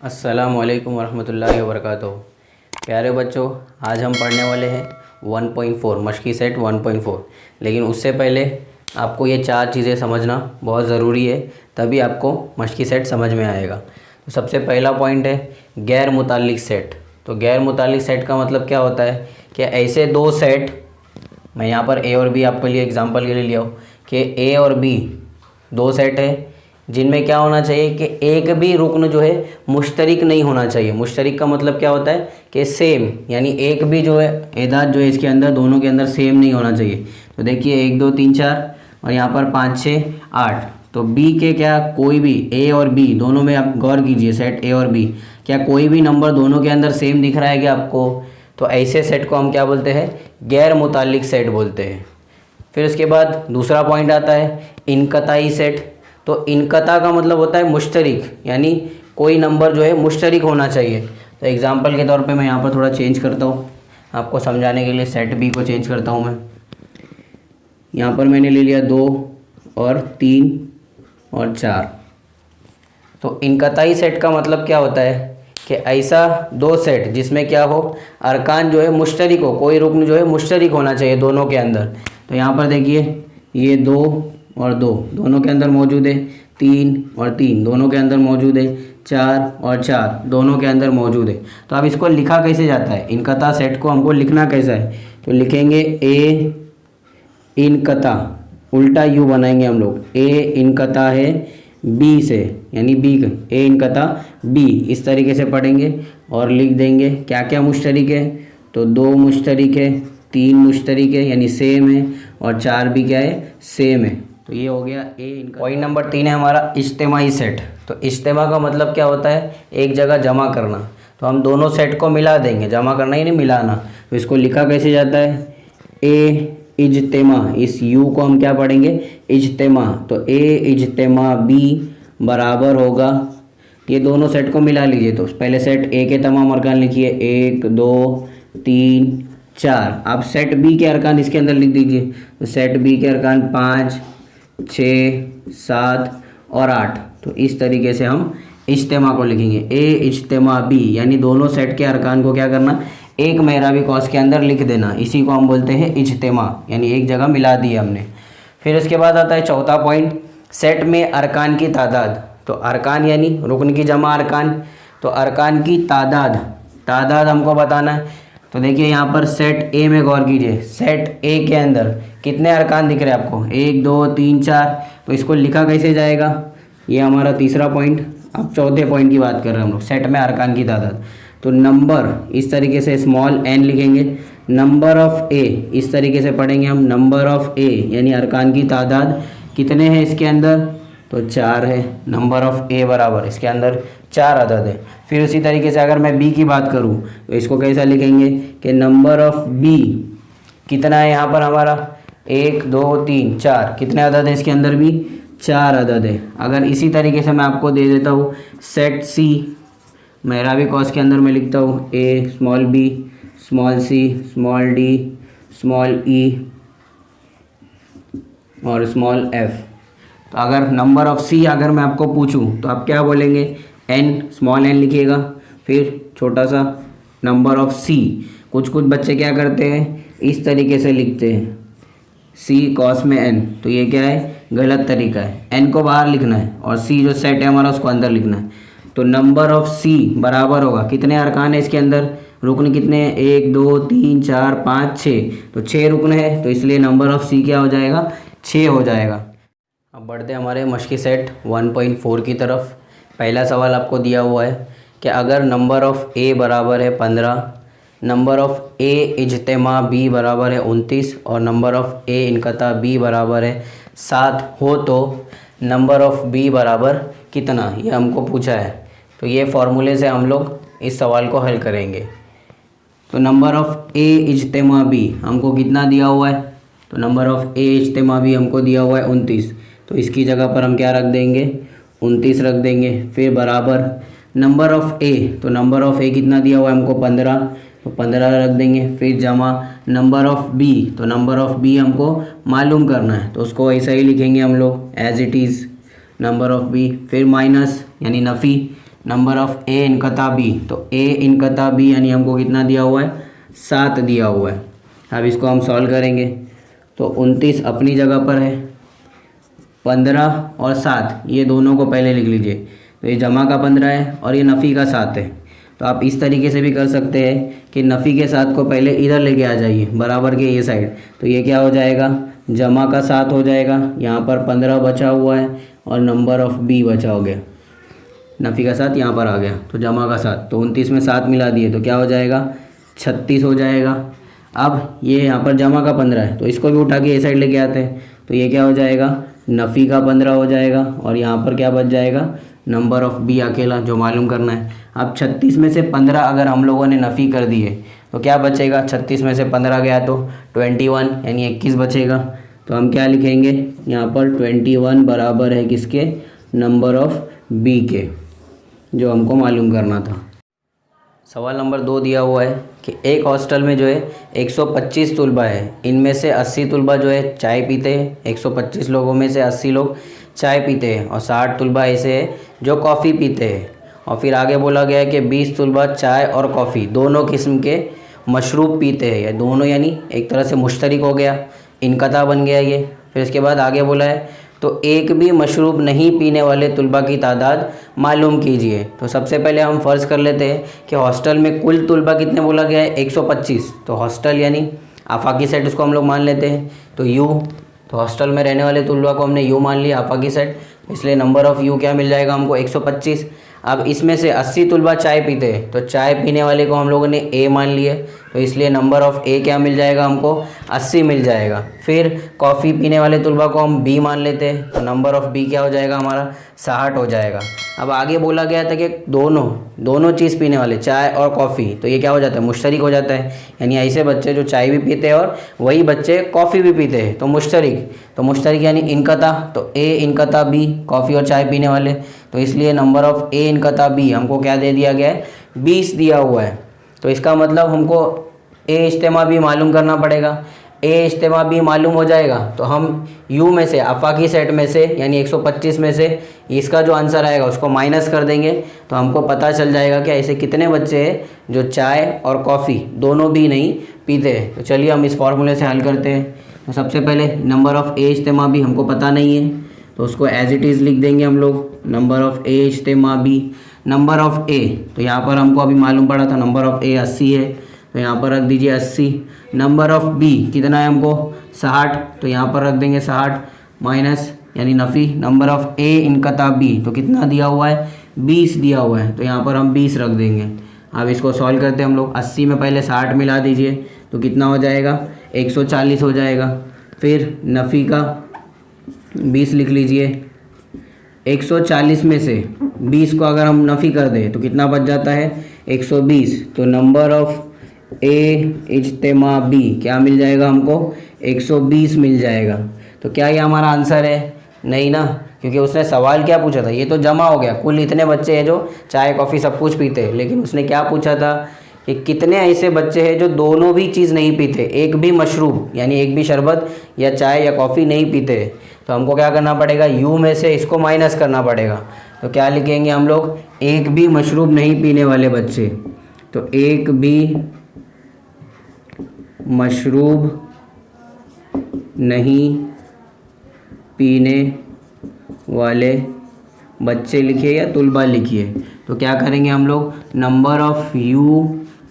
अस्सलामुअलैकुम वरहमतुल्लाहि वबरकातुहू। प्यारे बच्चों, आज हम पढ़ने वाले हैं 1.4 मशकी सेट 1.4। लेकिन उससे पहले आपको ये चार चीज़ें समझना बहुत ज़रूरी है, तभी आपको मशकी सेट समझ में आएगा। तो सबसे पहला पॉइंट है गैर मुताल्लिक सेट। तो गैर मुताल्लिक सेट का मतलब क्या होता है कि ऐसे दो सेट, मैं यहाँ पर ए और बी आपके लिए एग्जांपल के लिए लिया हूँ कि ए और बी दो सेट है जिनमें क्या होना चाहिए कि एक भी रुकन जो है मुश्तरिक नहीं होना चाहिए। मुश्तरिक का मतलब क्या होता है कि सेम, यानी एक भी जो है एदाद जो है इसके अंदर दोनों के अंदर सेम नहीं होना चाहिए। तो देखिए 1 2 3 4 और यहाँ पर 5 6 8। तो बी के क्या कोई भी ए और बी दोनों में आप गौर कीजिए, सेट ए और बी क्या कोई भी नंबर दोनों के अंदर सेम दिख रहा है क्या आपको? तो ऐसे सेट को हम क्या बोलते हैं? गैर मुताल्लिक सेट बोलते हैं। फिर उसके बाद दूसरा पॉइंट आता है इनकताई सेट। तो इनकता का मतलब होता है मुश्तरिक, यानी कोई नंबर जो है मुश्तरिक होना चाहिए। तो एग्जांपल के तौर पे मैं यहाँ पर थोड़ा चेंज करता हूँ आपको समझाने के लिए। सेट बी को चेंज करता हूँ मैं। यहाँ पर मैंने ले लिया 2 और 3 और 4। तो इनकताई सेट का मतलब क्या होता है कि ऐसा दो सेट जिसमें क्या हो, अरकान जो है मुश्तरिक हो, कोई रुकन जो है मुश्तरिक होना चाहिए दोनों के अंदर। तो यहाँ पर देखिए ये 2 और 2 दोनों के अंदर मौजूद है, 3 और 3 दोनों के अंदर मौजूद है, 4 और 4 दोनों के अंदर मौजूद है। तो अब इसको लिखा कैसे जाता है? इनकता सेट को हमको लिखना कैसा है? तो लिखेंगे ए इनकता, उल्टा यू बनाएंगे हम लोग। ए इनकता है बी से, यानी बी ए इनकता बी, इस तरीके से पढ़ेंगे और लिख देंगे क्या क्या मुश्तरिक है। तो 2 मुश्तरिक है, 3 मुश्तरिक है यानी सेम है, और 4 भी क्या है? सेम है। तो ये हो गया ए इनका। पॉइंट नंबर 3 है हमारा इज्तिमाई सेट। तो इज्तिमा का मतलब क्या होता है? एक जगह जमा करना। तो हम दोनों सेट को मिला देंगे, जमा करना यानी मिलाना। तो इसको लिखा कैसे जाता है? ए इज्तिमा, इस यू को हम क्या पढ़ेंगे? इज्तिमा। तो ए इज्तिमा बी बराबर होगा, ये दोनों सेट को मिला लीजिए। तो पहले सेट ए के तमाम अरकान लिखिए, 1 2 3 4। आप सेट बी के अरकान इसके अंदर लिख दीजिए। तो सेट बी के अरकान 5 6 7 और 8। तो इस तरीके से हम इज्तिमा को लिखेंगे। ए इज्तिमा बी यानी दोनों सेट के अरकान को क्या करना? एक मेहराबी कौस के अंदर लिख देना। इसी को हम बोलते हैं इज्तिमा, यानी एक जगह मिला दिया हमने। फिर उसके बाद आता है चौथा पॉइंट, सेट में अरकान की तादाद। तो अरकान यानी रुकन की जमा अरकान। तो अरकान की तादाद हमको बताना है। तो देखिए यहाँ पर सेट ए में गौर कीजिए, सेट ए के अंदर कितने अरकान दिख रहे हैं आपको? 1 2 3 4। तो इसको लिखा कैसे जाएगा? ये हमारा तीसरा पॉइंट। अब चौथे पॉइंट की बात कर रहे हैं हम लोग, सेट में अरकान की तादाद। तो नंबर इस तरीके से स्मॉल एन लिखेंगे, नंबर ऑफ ए इस तरीके से पढ़ेंगे हम, नंबर ऑफ ए यानी अरकान की तादाद कितने हैं इसके अंदर? तो 4 है। नंबर ऑफ ए बराबर इसके अंदर 4 अदद है। फिर उसी तरीके से अगर मैं बी की बात करूं तो इसको कैसा लिखेंगे कि नंबर ऑफ बी कितना है यहाँ पर हमारा? 1 2 3 4। कितने अदद है इसके अंदर भी? 4 अदद है। अगर इसी तरीके से मैं आपको दे देता हूँ सेट सी, मेहराबी कौस के अंदर मैं लिखता हूँ ए small B small C small D small ई और स्मॉल एफ। तो अगर नंबर ऑफ सी अगर मैं आपको पूछूं तो आप क्या बोलेंगे? एन, स्मॉल एन लिखिएगा, फिर छोटा सा नंबर ऑफ सी। कुछ बच्चे क्या करते हैं? इस तरीके से लिखते हैं सी कॉस में एन। तो ये क्या है? गलत तरीका है। एन को बाहर लिखना है और सी जो सेट है हमारा उसको अंदर लिखना है। तो नंबर ऑफ सी बराबर होगा, कितने अरकान है इसके अंदर? रुकन कितने हैं? 1 2 3 4 5 6। तो 6 रुकन है, तो इसलिए नंबर ऑफ सी क्या हो जाएगा? 6 हो जाएगा। अब बढ़ते हमारे मशकी सेट 1.4 की तरफ। पहला सवाल आपको दिया हुआ है कि अगर नंबर ऑफ़ ए बराबर है 15, नंबर ऑफ़ ए इज्तिमा बी बराबर है 29 और नंबर ऑफ़ ए इनकता बी बराबर है 7 हो तो नंबर ऑफ़ बी बराबर कितना? ये हमको पूछा है। तो ये फार्मूले से हम लोग इस सवाल को हल करेंगे। तो नंबर ऑफ़ ए इज्तिमा बी हमको कितना दिया हुआ है? तो नंबर ऑफ़ ए इज्तिमा बी हमको दिया हुआ है 29। तो इसकी जगह पर हम क्या रख देंगे? 29 रख देंगे। फिर बराबर नंबर ऑफ़ ए, तो नंबर ऑफ़ ए कितना दिया हुआ है हमको? 15। तो 15 रख देंगे। फिर जमा नंबर ऑफ़ बी, तो नंबर ऑफ़ बी हमको मालूम करना है तो उसको ऐसा ही लिखेंगे हम लोग as it is number of B. फिर माइनस यानी नफ़ी, नंबर ऑफ़ ए इनकता बी, तो ए इनकता बी यानी हमको कितना दिया हुआ है, 7 दिया हुआ है। अब इसको हम सॉल्व करेंगे तो 29 अपनी जगह पर है, 15 और 7 ये दोनों को पहले लिख लीजिए, तो ये जमा का 15 है और ये नफ़ी का 7 है। तो आप इस तरीके से भी कर सकते हैं कि नफ़ी के 7 को पहले इधर लेके आ जाइए बराबर के ये साइड, तो ये क्या हो जाएगा, जमा का 7 हो जाएगा। यहाँ पर 15 बचा हुआ है और नंबर ऑफ़ बी बचा हो गया, नफ़ी का 7 यहाँ पर आ गया, तो जमा का 7, तो 29 में 7 मिला दिए तो क्या हो जाएगा, 36 हो जाएगा। अब ये यहाँ पर जमा का 15 है, तो इसको भी उठा के ये साइड लेके आते हैं, तो ये क्या हो जाएगा, नफ़ी का 15 हो जाएगा और यहाँ पर क्या बच जाएगा, नंबर ऑफ़ बी अकेला जो मालूम करना है। अब 36 में से 15 अगर हम लोगों ने नफ़ी कर दिए तो क्या बचेगा, 36 में से 15 गया तो 21 यानी 21 बचेगा। तो हम क्या लिखेंगे यहाँ पर, 21 बराबर है किसके, नंबर ऑफ़ बी के, जो हमको मालूम करना था। सवाल नंबर 2 दिया हुआ है कि एक हॉस्टल में जो है 125 तलबा है, इनमें से 80 तलबा जो है चाय पीते हैं, 125 लोगों में से 80 लोग चाय पीते हैं और 60 तलबा ऐसे हैं जो कॉफ़ी पीते हैं। और फिर आगे बोला गया है कि 20 तलबा चाय और कॉफ़ी दोनों किस्म के मशरूब पीते हैं, या दोनों यानी एक तरह से मुश्तरिक हो गया, इनकता बन गया ये। फिर इसके बाद आगे बोला है तो एक भी मशरूब नहीं पीने वाले तलबा की तादाद मालूम कीजिए। तो सबसे पहले हम फ़र्ज़ कर लेते हैं कि हॉस्टल में कुल तलबा कितने बोला गया है, 125। तो हॉस्टल यानी आफाकी सेट उसको हम लोग मान लेते हैं, तो यू, तो हॉस्टल में रहने वाले तलबा को हमने यू मान लिया आफाकी सेट, इसलिए नंबर ऑफ़ यू क्या मिल जाएगा हमको, 125। अब इसमें से 80 तलबा चाय पीते हैं, तो चाय पीने वाले को हम लोगों ने ए मान लिए, तो इसलिए नंबर ऑफ़ ए क्या मिल जाएगा हमको, 80 मिल जाएगा। फिर कॉफ़ी पीने वाले तलबा को हम बी मान लेते हैं, तो नंबर ऑफ़ बी क्या हो जाएगा हमारा, 60 हो जाएगा। अब आगे बोला गया था कि दोनों चीज़ पीने वाले चाय और कॉफ़ी, तो ये क्या हो जाता है, मुश्तरिक हो जाता है, यानी ऐसे बच्चे जो चाय भी पीते हैं और वही बच्चे कॉफ़ी भी पीते हैं, तो मुश्तरिक यानी इनकता, तो ए इनकता बी, कॉफ़ी और चाय पीने वाले, तो इसलिए नंबर ऑफ़ ए इनकता बी हमको क्या दे दिया गया है, 20 दिया हुआ है। तो इसका मतलब हमको ए इज्तिमा बी मालूम करना पड़ेगा। ए इज्तिमा बी मालूम हो जाएगा तो हम यू में से, आफाकी सेट में से यानी 125 में से इसका जो आंसर आएगा उसको माइनस कर देंगे, तो हमको पता चल जाएगा कि ऐसे कितने बच्चे हैं जो चाय और कॉफ़ी दोनों भी नहीं पीते हैं। तो चलिए हम इस फॉर्मूले से हल करते हैं। तो सबसे पहले नंबर ऑफ़ ए इज्तिमा बी हमको पता नहीं है, तो उसको एज इट इज़ लिख देंगे हम लोग, नंबर ऑफ़ ए इज्तिमा बी। नंबर ऑफ़ ए, तो यहाँ पर हमको अभी मालूम पड़ा था नंबर ऑफ़ ए 80 है, तो यहाँ पर रख दीजिए 80। नंबर ऑफ़ बी कितना है हमको, 60, तो यहाँ पर रख देंगे 60 माइनस यानी नफ़ी। नंबर ऑफ़ ए इनकता बी, तो कितना दिया हुआ है, 20 दिया हुआ है, तो यहाँ पर हम 20 रख देंगे। अब इसको सॉल्व करते हैं हम लोग, 80 में पहले 60 मिला दीजिए तो कितना हो जाएगा, 140 हो जाएगा। फिर नफ़ी का 20 लिख लीजिए, 140 में से 20 को अगर हम नफ़ी कर दें तो कितना बच जाता है, 120। तो नंबर ऑफ़ ए इज्तिमा बी क्या मिल जाएगा हमको, 120 मिल जाएगा। तो क्या ये हमारा आंसर है, नहीं ना, क्योंकि उसने सवाल क्या पूछा था, ये तो जमा हो गया, कुल इतने बच्चे हैं जो चाय कॉफ़ी सब कुछ पीते हैं, लेकिन उसने क्या पूछा था कि कितने ऐसे बच्चे हैं जो दोनों भी चीज़ नहीं पीते, एक भी मशरूब यानी एक भी शरबत या चाय या कॉफ़ी नहीं पीते। तो हमको क्या करना पड़ेगा, यू में से इसको माइनस करना पड़ेगा। तो क्या लिखेंगे हम लोग, एक भी मशरूब नहीं पीने वाले बच्चे, तो एक भी मशरूब नहीं पीने वाले बच्चे लिखिए या तुलबा लिखिए। तो क्या करेंगे हम लोग, नंबर ऑफ़ यू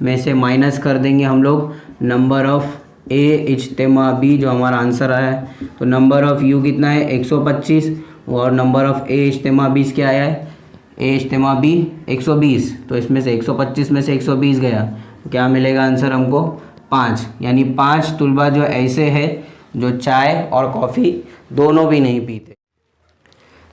में से माइनस कर देंगे हम लोग नंबर ऑफ़ ए इज्तिमा बी, जो हमारा आंसर आया है। तो नंबर ऑफ़ यू कितना है, 125, और नंबर ऑफ़ ए इज्तिमा बी क्या आया है, ए इज्तिमा बी 120। तो इसमें से 125 में से 120 गया, तो क्या मिलेगा आंसर हमको, 5, यानी 5 तुलबा जो ऐसे है जो चाय और कॉफ़ी दोनों भी नहीं पीते।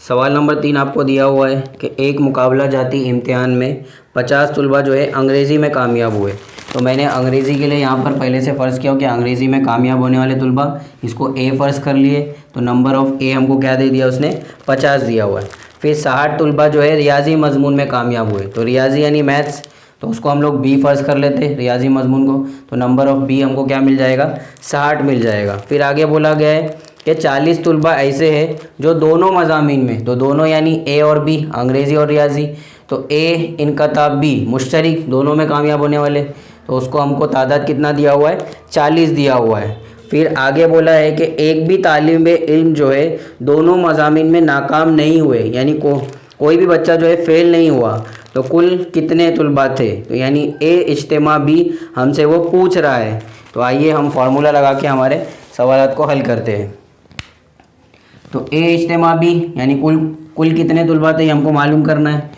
सवाल नंबर 3 आपको दिया हुआ है कि एक मुकाबला जाती इम्तिहान में 50 तुलबा जो है अंग्रेज़ी में कामयाब हुए। तो मैंने अंग्रेज़ी के लिए यहाँ पर पहले से फ़र्ज़ किया कि अंग्रेज़ी में कामयाब होने वाले तुलबा, इसको ए फ़र्ज़ कर लिए। तो नंबर ऑफ़ ए हमको क्या दे दिया उसने, 50 दिया हुआ है। फिर 60 तुलबा जो है रियाजी मजमून में कामयाब हुए, तो रियाजी यानी मैथ्स, तो उसको हम लोग बी फ़र्ज़ कर लेते हैं रियाजी मजमून को। तो नंबर ऑफ़ बी हमको क्या मिल जाएगा, 60 मिल जाएगा। फिर आगे बोला गया है कि 40 तुलबा ऐसे हैं जो दोनों मज़ामीन में, तो दोनों यानी ए और बी, अंग्रेज़ी और रियाजी, तो ए इनकताब बी मुश्तरिक दोनों में कामयाब होने वाले, तो उसको हमको तादाद कितना दिया हुआ है, 40 दिया हुआ है। फिर आगे बोला है कि एक भी तालिब इल्म जो है दोनों मज़ामीन में नाकाम नहीं हुए, यानी कोई भी बच्चा जो है फ़ेल नहीं हुआ, तो कुल कितने तुलबा थे। तो यानी ए इज्तिमा बी हमसे वो पूछ रहा है। तो आइए हम फार्मूला लगा के हमारे सवालात को हल करते हैं। तो ए इज्तिमा बी यानी कुल कितने तुलबा थे हमको मालूम करना है।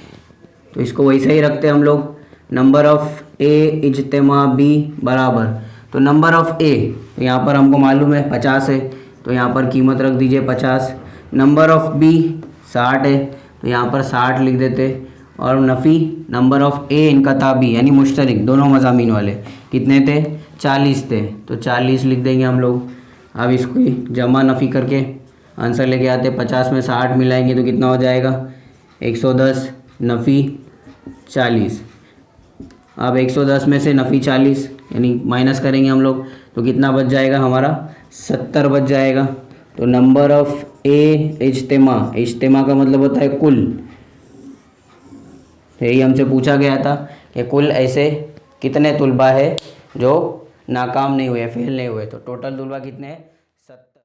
तो इसको वैसे ही रखते हैं हम लोग, नंबर ऑफ़ ए इज्तिमा बी बराबर, तो नंबर ऑफ़ ए तो यहाँ पर हमको मालूम है 50 है, तो यहाँ पर कीमत रख दीजिए 50। नंबर ऑफ़ बी 60 है, तो यहाँ पर 60 लिख देते। और नफ़ी नंबर ऑफ़ ए इनकताबी यानी मुश्तरिक दोनों मज़ामीन वाले कितने थे, 40 थे, तो 40 लिख देंगे हम लोग। अब इसको जमा नफ़ी करके आंसर लेके आते, 50 में 60 मिलाएंगे तो कितना हो जाएगा, 110 नफ़ी 40। अब 110 में से नफ़ी 40 यानी माइनस करेंगे हम लोग, तो कितना बच जाएगा हमारा, 70 बच जाएगा। तो नंबर ऑफ़ ए इज्तिमा का मतलब होता है कुल, तो यही हमसे पूछा गया था कि कुल ऐसे कितने तुलबा है जो नाकाम नहीं हुए, फेल नहीं हुए। तो टोटल तुलबा कितने हैं,